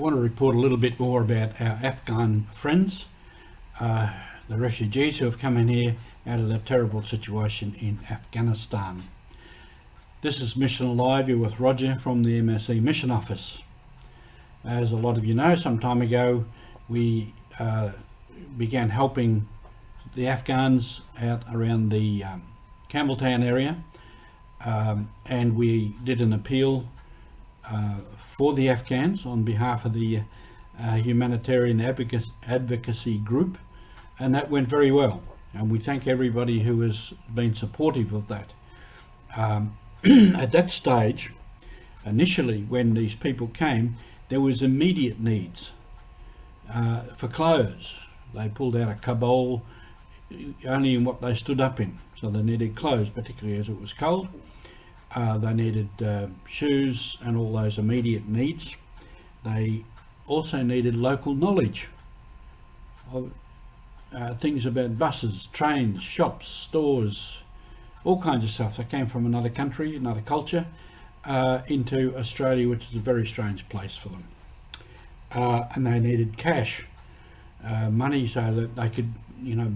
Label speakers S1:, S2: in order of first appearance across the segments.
S1: want to report a little bit more about our Afghan friends, the refugees who have come in here out of that terrible situation in Afghanistan. This is Mission Alive. You're with Roger from the MSC Mission Office. As a lot of you know, some time ago we began helping the Afghans out around the Campbelltown area, and we did an appeal for the Afghans on behalf of the humanitarian advocacy group, and that went very well, and we thank everybody who has been supportive of that. At that stage, initially when these people came, there was immediate needs for clothes. They pulled out a kabole only in what they stood up in, so they needed clothes, particularly as it was cold. They needed shoes and all those immediate needs. They also needed local knowledge of things about buses, trains, shops, stores, all kinds of stuff. They came from another country, another culture, into Australia, which is a very strange place for them. And they needed cash, money, so that they could,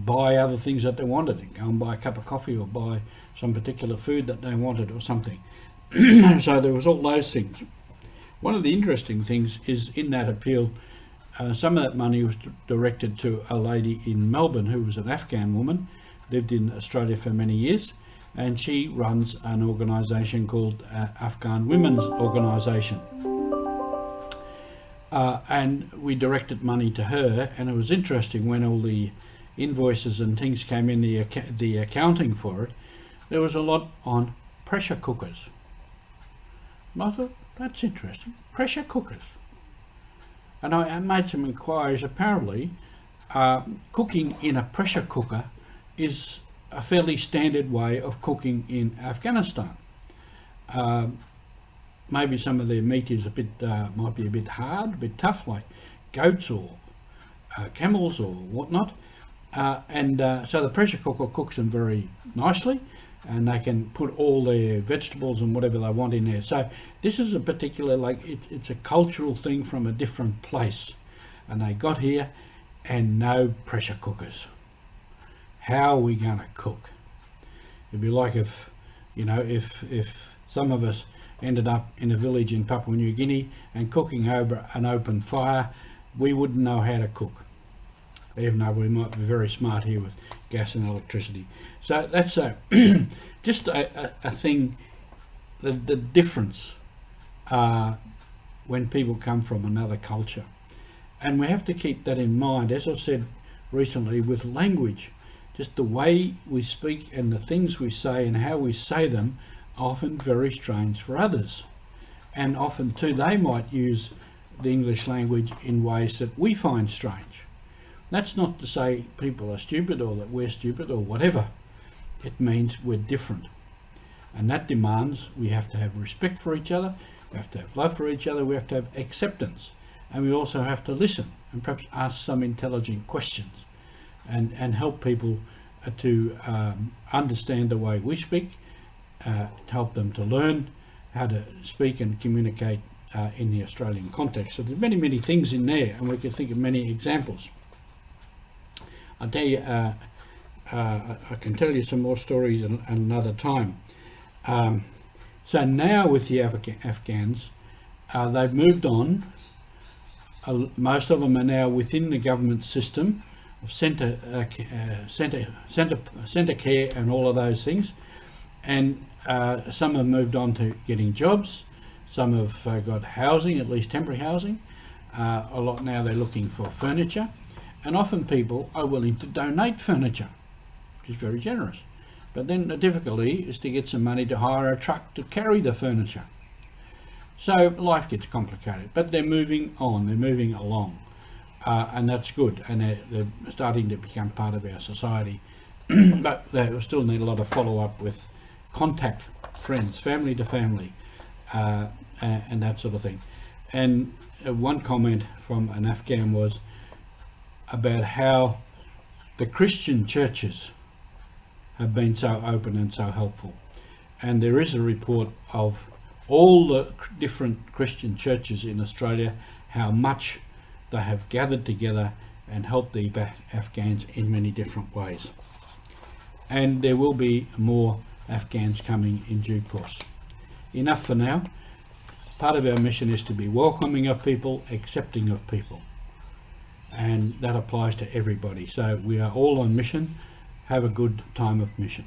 S1: buy other things that they wanted. Go and buy a cup of coffee or buy some particular food that they wanted or something. So there was all those things. One of the interesting things is in that appeal, some of that money was directed to a lady in Melbourne who was an Afghan woman, lived in Australia for many years, and she runs an organisation called Afghan Women's Organisation. And we directed money to her, and it was interesting when all the invoices and things came in, the accounting for it, there was a lot on pressure cookers. And I thought, that's interesting, pressure cookers. And I made some inquiries. Apparently, cooking in a pressure cooker is a fairly standard way of cooking in Afghanistan. Maybe some of their meat is might be a bit hard, a bit tough, like goats or camels or whatnot. So the pressure cooker cooks them very nicely, and they can put all their vegetables and whatever they want in there. So this is a particular, it's a cultural thing from a different place. And they got here and no pressure cookers. How are we going to cook? It'd be like if some of us ended up in a village in Papua New Guinea and cooking over an open fire, we wouldn't know how to cook, even though we might be very smart here with gas and electricity. So that's just a thing, the difference when people come from another culture. And we have to keep that in mind, as I've said recently, with language. Just the way we speak and the things we say and how we say them are often very strange for others. And often too, they might use the English language in ways that we find strange. That's not to say people are stupid or that we're stupid or whatever. It means we're different. And that demands we have to have respect for each other, we have to have love for each other, we have to have acceptance. And we also have to listen and perhaps ask some intelligent questions and help people to understand the way we speak, to help them to learn how to speak and communicate in the Australian context. So there's many, many things in there, and we can think of many examples. I'll tell you, I can tell you some more stories at another time. So now with the Afghans, they've moved on. Most of them are now within the government system of centre care and all of those things. And some have moved on to getting jobs. Some have got housing, at least temporary housing. A lot now they're looking for furniture. And often people are willing to donate furniture, which is very generous. But then the difficulty is to get some money to hire a truck to carry the furniture. So life gets complicated, but they're moving on, they're moving along. And that's good, and they're starting to become part of our society. But they still need a lot of follow-up with contact, friends, family to family, and that sort of thing. And one comment from an Afghan was about how the Christian churches have been so open and so helpful. And there is a report of all the different Christian churches in Australia, how much they have gathered together and helped the Afghans in many different ways. And there will be more Afghans coming in due course. Enough for now. Part of our mission is to be welcoming of people, accepting of people, and that applies to everybody. So we are all on mission. Have a good time of mission.